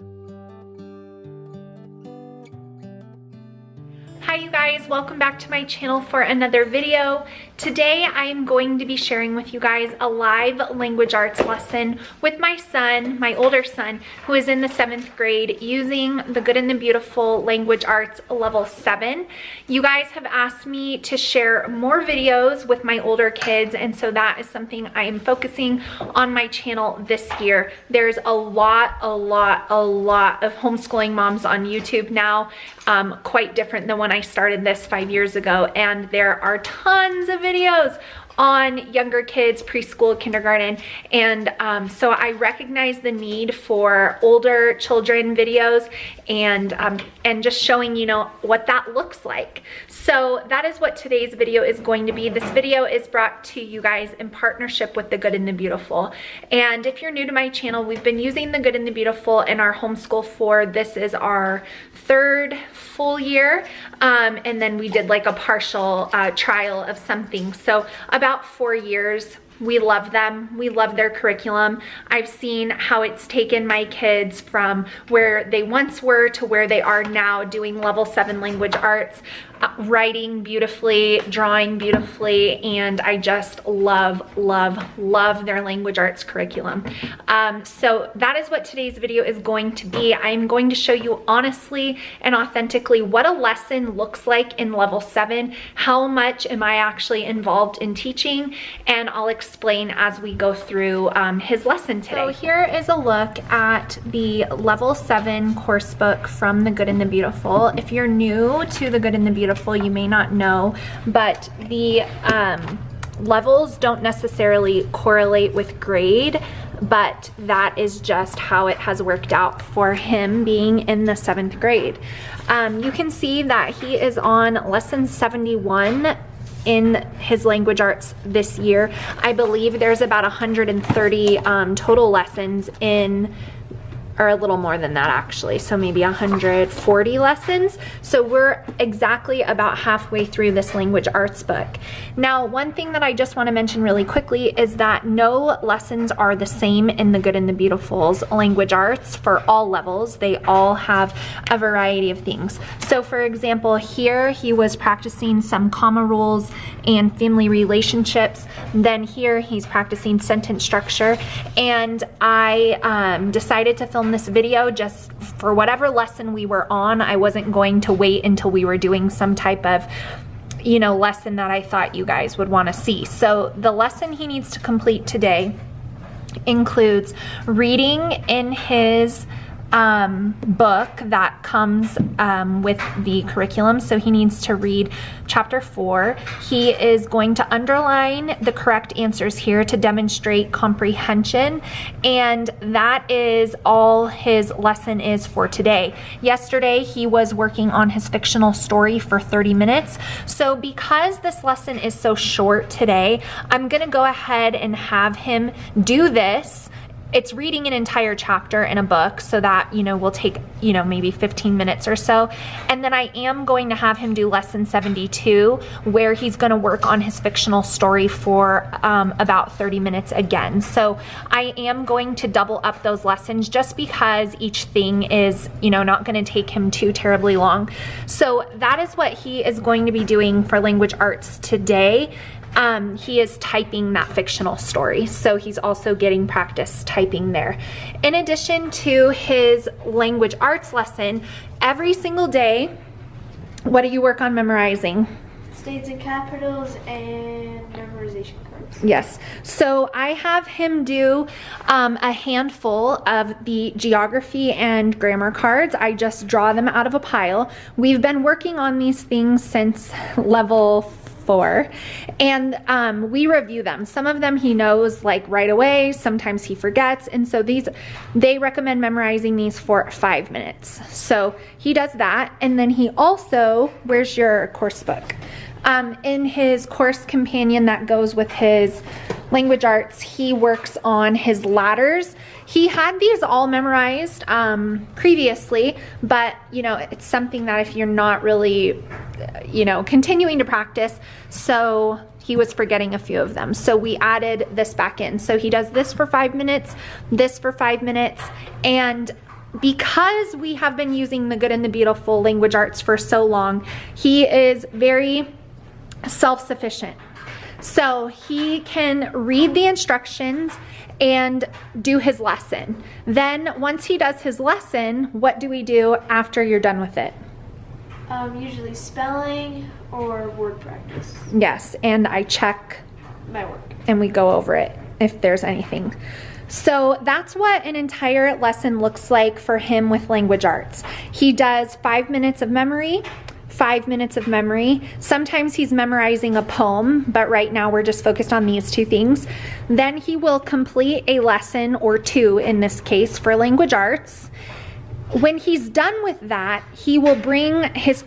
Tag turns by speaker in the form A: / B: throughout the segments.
A: Hi you guys, welcome back to my channel for another video. Today I am going to be sharing with you guys a live language arts lesson with my son, my older son, who is in the 7th grade using the Good and the Beautiful Language Arts Level 7. You guys have asked me to share more videos with my older kids, and so that is something I am focusing on my channel this year. There's a lot of homeschooling moms on YouTube now, quite different than when I started this 5 years ago, and there are tons of videos on younger kids, preschool, kindergarten, and so I recognize the need for older children videos and just showing, you know, what that looks like. So that is what today's video is going to be. This video is brought to you guys in partnership with the Good and the Beautiful. And if you're new to my channel, we've been using the Good and the Beautiful in our homeschool for, this is our 3rd full year, and then we did like a partial trial of something. So about 4 years. We love them. We love their curriculum. I've seen how it's taken my kids from where they once were to where they are now, doing level 7 language arts, writing beautifully, drawing beautifully, and I just love their language arts curriculum. So that is what today's video is going to be. I'm going to show you honestly and authentically what a lesson looks like in level 7, how much am I actually involved in teaching, and I'll explain as we go through his lesson today. So here is a look at the level 7 course book from the Good and the Beautiful. If you're new to the Good and the Beautiful, you may not know, but the levels don't necessarily correlate with grade, but that is just how it has worked out for him being in the 7th grade. You can see that he is on lesson 71 in his language arts this year. I believe there's about 130 total lessons in, or a little more than that actually, so maybe 140 lessons. So we're exactly about halfway through this language arts book. Now, one thing that I just want to mention really quickly is that no lessons are the same in the Good and the Beautiful's language arts for all levels. They all have a variety of things. So for example, here he was practicing some comma rules and family relationships. Then here he's practicing sentence structure, and I decided to film this video just for whatever lesson we were on. I wasn't going to wait until we were doing some type of, you know, lesson that I thought you guys would want to see. So the lesson he needs to complete today includes reading in his book that comes with the curriculum. So he needs to read chapter 4. He is going to underline the correct answers here to demonstrate comprehension, and that is all his lesson is for today. Yesterday he was working on his fictional story for 30 minutes. So because this lesson is so short today, I'm gonna go ahead and have him do this. It's reading an entire chapter in a book, so that, you know, will take, you know, maybe 15 minutes or so. And then I am going to have him do lesson 72, where he's going to work on his fictional story for about 30 minutes again. So I am going to double up those lessons just because each thing is, you know, not going to take him too terribly long. So that is what he is going to be doing for language arts today. He is typing that fictional story, so he's also getting practice typing there. In addition to his language arts lesson, every single day, what do you work on memorizing?
B: States and capitals and memorization cards.
A: Yes. So I have him do a handful of the geography and grammar cards. I just draw them out of a pile. We've been working on these things since level 4, and we review them. Some of them he knows like right away, sometimes he forgets, and so they recommend memorizing these for 5 minutes. So he does that, and then he also, where's your course book? In his course companion that goes with his language arts, he works on his ladders. He had these all memorized previously, but you know, it's something that if you're not really, you know, continuing to practice, so he was forgetting a few of them. So we added this back in. So he does this for 5 minutes, this for 5 minutes, and because we have been using the Good and the Beautiful language arts for so long, he is very self-sufficient. So he can read the instructions and do his lesson. Then once he does his lesson, what do we do after you're done with it?
B: Usually spelling or word practice.
A: Yes, and I check
B: My work.
A: and we go over it if there's anything. So that's what an entire lesson looks like for him with language arts. He does 5 minutes of memory, 5 minutes of memory. Sometimes he's memorizing a poem, but right now we're just focused on these two things. Then he will complete a lesson or two in this case for language arts. When he's done with that, he will bring his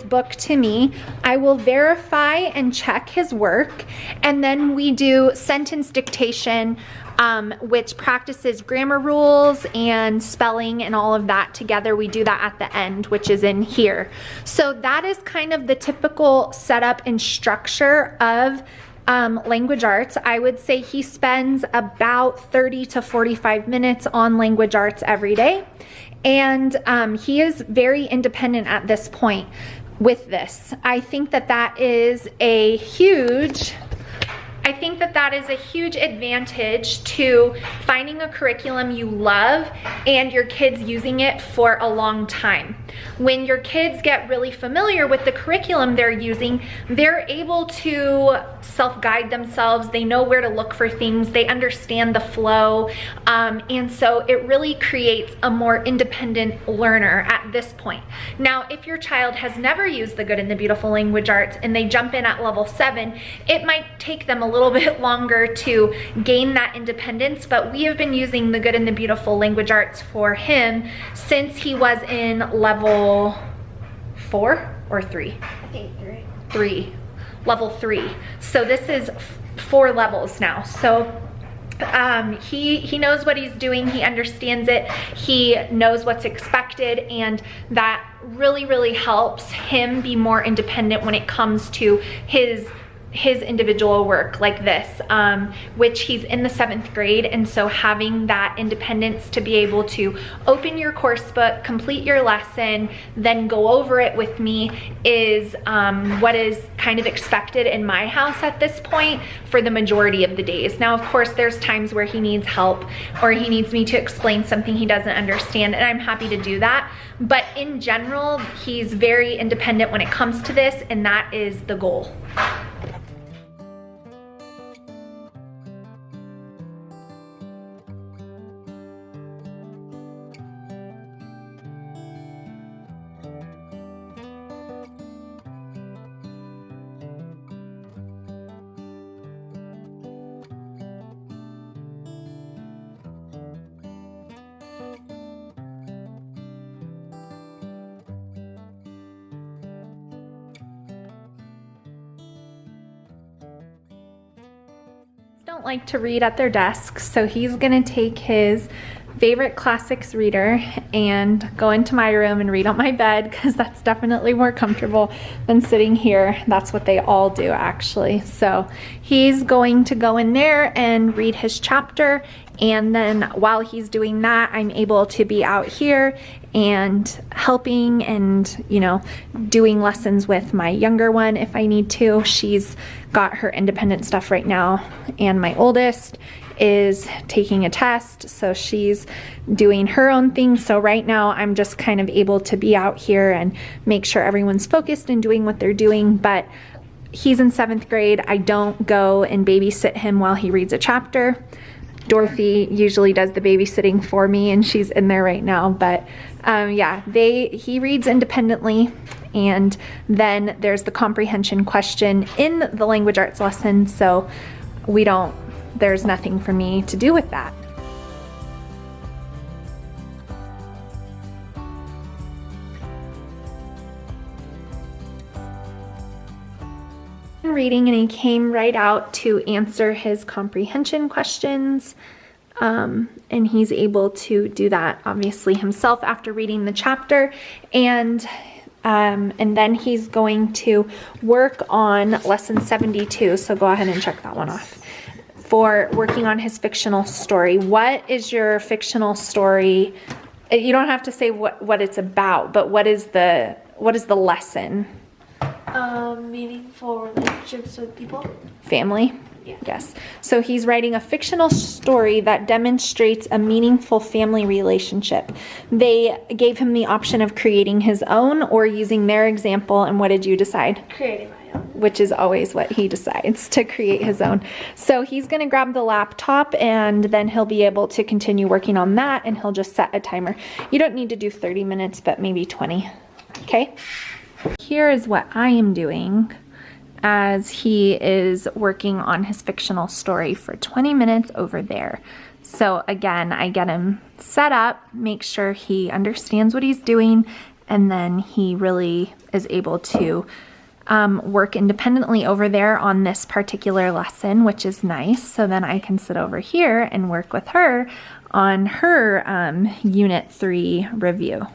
A: book to me. I will verify and check his work, and then we do sentence dictation, which practices grammar rules and spelling and all of that together. We do that at the end, which is in here. So that is kind of the typical setup and structure of language arts. I would say he spends about 30 to 45 minutes on language arts every day. And he is very independent at this point with this. I think that that is a huge advantage to finding a curriculum you love and your kids using it for a long time. When your kids get really familiar with the curriculum they're using, they're able to self-guide themselves. They know where to look for things. They understand the flow. And so it really creates a more independent learner at this point. Now, if your child has never used the Good and the Beautiful language arts and they jump in at level 7, it might take them a little bit longer to gain that independence, but we have been using the Good and the Beautiful language arts for him since he was in level 4 or 3?
B: I think 3.
A: 3. Level 3. So this is 4 levels now. So he knows what he's doing. He understands it. He knows what's expected, and that really helps him be more independent when it comes to his individual work like this, which he's in the 7th grade, and so having that independence to be able to open your course book, complete your lesson, then go over it with me is what is kind of expected in my house at this point for the majority of the days. Now, of course, there's times where he needs help or he needs me to explain something he doesn't understand, and I'm happy to do that. But in general, he's very independent when it comes to this, and that is the goal. Don't like to read at their desks, so he's gonna take his favorite classics reader and go into my room and read on my bed, because that's definitely more comfortable than sitting here. That's what they all do, actually. So he's going to go in there and read his chapter, and then while he's doing that, I'm able to be out here and helping and, you know, doing lessons with my younger one if I need to. She's got her independent stuff right now, and my oldest is taking a test, so she's doing her own thing. So right now I'm just kind of able to be out here and make sure everyone's focused and doing what they're doing. But he's in 7th grade. I don't go and babysit him while he reads a chapter. Dorothy usually does the babysitting for me, and she's in there right now. But yeah, he reads independently, and then there's the comprehension question in the language arts lesson, so there's nothing for me to do with that. Reading, and he came right out to answer his comprehension questions, and he's able to do that obviously himself after reading the chapter, and then he's going to work on lesson 72, so go ahead and check that one off, for working on his fictional story. What is your fictional story You don't have to say what it's about, but what is the lesson?
B: Meaningful relationships with people.
A: Family?
B: Yeah.
A: Yes. So he's writing a fictional story that demonstrates a meaningful family relationship. They gave him the option of creating his own or using their example, and what did you decide?
B: Creating my own.
A: Which is always what he decides, to create his own. So he's going to grab the laptop, and then he'll be able to continue working on that, and he'll just set a timer. You don't need to do 30 minutes, but maybe 20. Okay? Here is what I am doing as he is working on his fictional story for 20 minutes over there. So again, I get him set up, make sure he understands what he's doing, and then he really is able to work independently over there on this particular lesson, which is nice. So then I can sit over here and work with her on her Unit 3 review.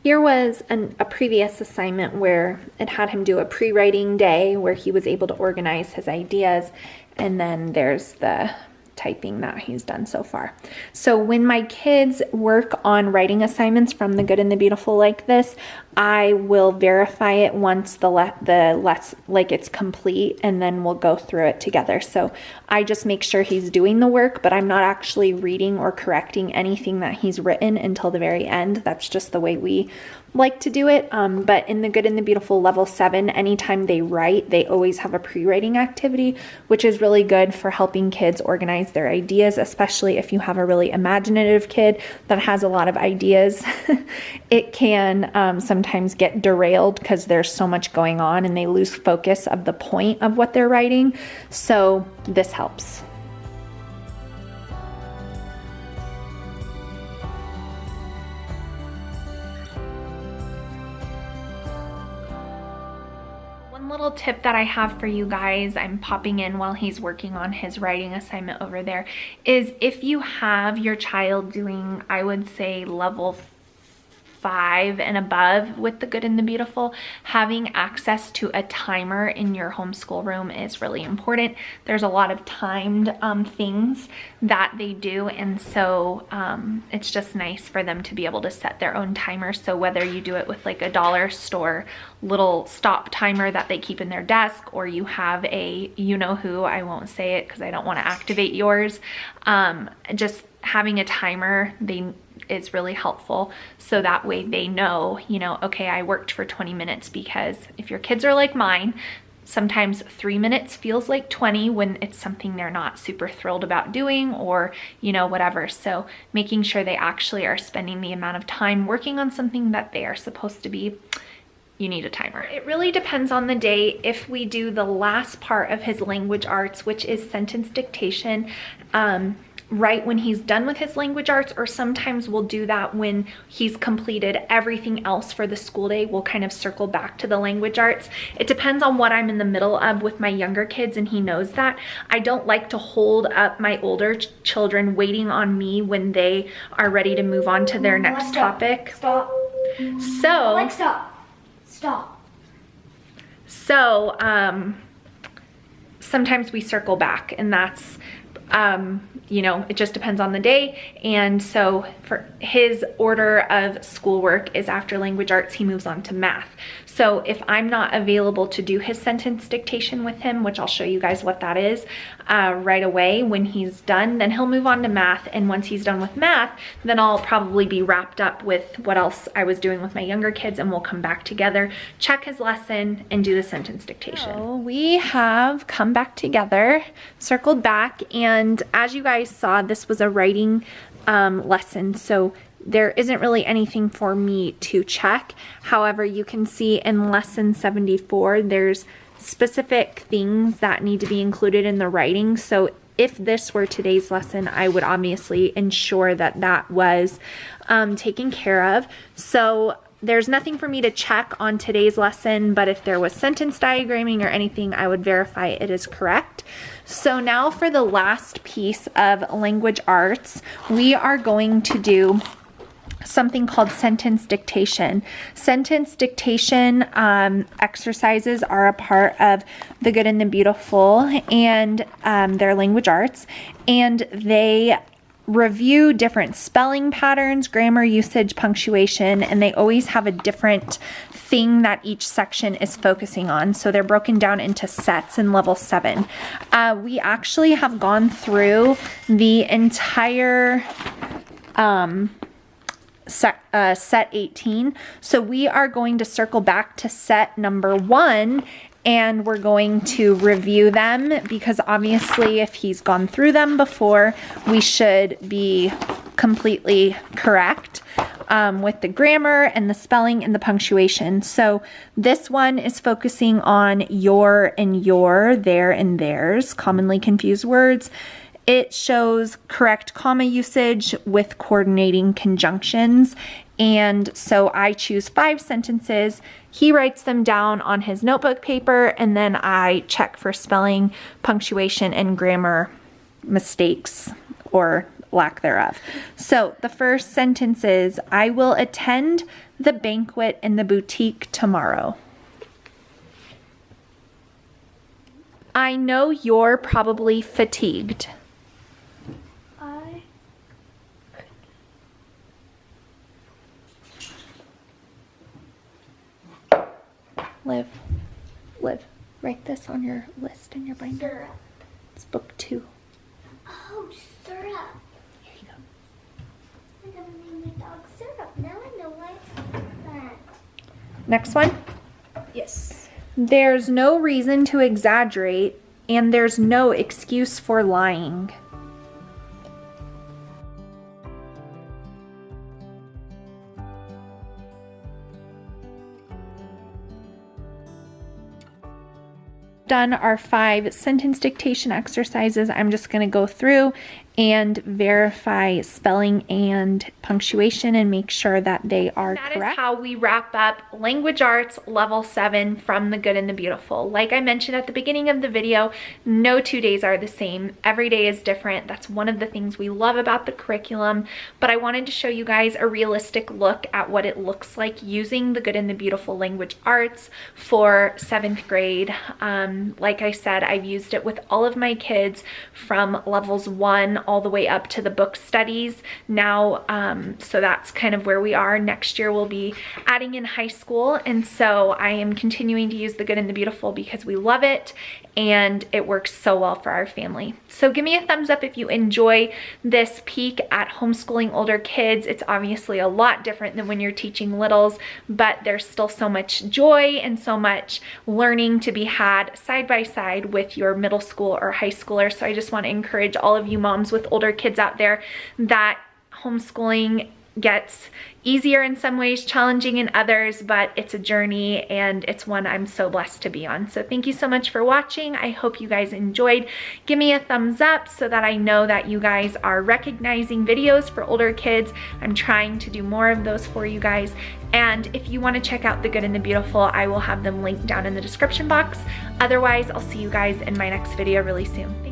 A: Here was a previous assignment where it had him do a pre-writing day where he was able to organize his ideas, and then there's the typing that he's done so far. So when my kids work on writing assignments from The Good and the Beautiful like this, I will verify it once it's complete, and then we'll go through it together. So I just make sure he's doing the work, but I'm not actually reading or correcting anything that he's written until the very end. That's just the way we like to do it. But in The Good and the Beautiful Level 7, anytime they write, they always have a pre-writing activity, which is really good for helping kids organize their ideas, especially if you have a really imaginative kid that has a lot of ideas. It can sometimes get derailed because there's so much going on and they lose focus of the point of what they're writing. So this helps. Little tip that I have for you guys, I'm popping in while he's working on his writing assignment over there, is if you have your child doing, I would say, level 5 and above with The Good and the Beautiful, having access to a timer in your homeschool room is really important. There's a lot of timed things that they do, and so it's just nice for them to be able to set their own timer. So whether you do it with like a dollar store little stop timer that they keep in their desk, or you have a you-know-who, I won't say it because I don't want to activate yours, just having a timer is really helpful, so that way they know, okay, I worked for 20 minutes, because if your kids are like mine, sometimes 3 minutes feels like 20 when it's something they're not super thrilled about doing, or whatever. So making sure they actually are spending the amount of time working on something that they are supposed to be, you need a timer. It really depends on the day. If we do the last part of his language arts, which is sentence dictation, right when he's done with his language arts, or sometimes we'll do that when he's completed everything else for the school day. We'll kind of circle back to the language arts. It depends on what I'm in the middle of with my younger kids, and he knows that. I don't like to hold up my older children waiting on me when they are ready to move on to their next topic.
B: Stop.
A: So,
B: Stop.
A: So, sometimes we circle back, and that's it just depends on the day. And so for his order of schoolwork is after language arts, he moves on to math. So if I'm not available to do his sentence dictation with him, which I'll show you guys what that is right away when he's done, then he'll move on to math. And once he's done with math, then I'll probably be wrapped up with what else I was doing with my younger kids, and we'll come back together, check his lesson, and do the sentence dictation. So we have come back together, circled back, and as you guys saw, this was a writing lesson. So there isn't really anything for me to check. However, you can see in lesson 74, there's specific things that need to be included in the writing. So if this were today's lesson, I would obviously ensure that that was taken care of. So there's nothing for me to check on today's lesson, but if there was sentence diagramming or anything, I would verify it is correct. So now for the last piece of language arts, we are going to do something called sentence dictation. Sentence dictation exercises are a part of The Good and the Beautiful and their language arts, and they review different spelling patterns, grammar, usage, punctuation, and they always have a different thing that each section is focusing on. So they're broken down into sets in level 7. We actually have gone through the entire set 18. So we are going to circle back to set number 1, and we're going to review them, because obviously if he's gone through them before, we should be completely correct with the grammar and the spelling and the punctuation. So this one is focusing on your and your, their and theirs, commonly confused words. It shows correct comma usage with coordinating conjunctions. And so I choose 5 sentences. He writes them down on his notebook paper, and then I check for spelling, punctuation, and grammar mistakes or lack thereof. So the first sentence is, I will attend the banquet in the boutique tomorrow. I know you're probably fatigued. Liv, write this on your list in your binder.
B: Syrup.
A: It's book 2.
B: Oh, syrup.
A: Here you go.
B: I'm gonna name my dog Syrup. Now I know why it's like that.
A: Next one.
B: Yes.
A: There's no reason to exaggerate, and there's no excuse for lying. Done our 5 sentence dictation exercises. I'm just going to go through and verify spelling and punctuation and make sure that they are correct. That is how we wrap up Language Arts Level 7 from The Good and the Beautiful. Like I mentioned at the beginning of the video, no 2 days are the same. Every day is different. That's one of the things we love about the curriculum. But I wanted to show you guys a realistic look at what it looks like using The Good and the Beautiful Language Arts for 7th grade. Like I said, I've used it with all of my kids from levels 1 all the way up to the book studies now. So that's kind of where we are. Next year we'll be adding in high school, and so I am continuing to use The Good and the Beautiful because we love it and it works so well for our family. So give me a thumbs up if you enjoy this peek at homeschooling older kids. It's obviously a lot different than when you're teaching littles, but there's still so much joy and so much learning to be had side by side with your middle school or high schooler. So I just want to encourage all of you moms with older kids out there that homeschooling gets easier in some ways, challenging in others, but it's a journey and it's one I'm so blessed to be on. So thank you so much for watching. I hope you guys enjoyed. Give me a thumbs up so that I know that you guys are recognizing videos for older kids. I'm trying to do more of those for you guys. And if you want to check out The Good and the Beautiful, I will have them linked down in the description box. Otherwise, I'll see you guys in my next video really soon.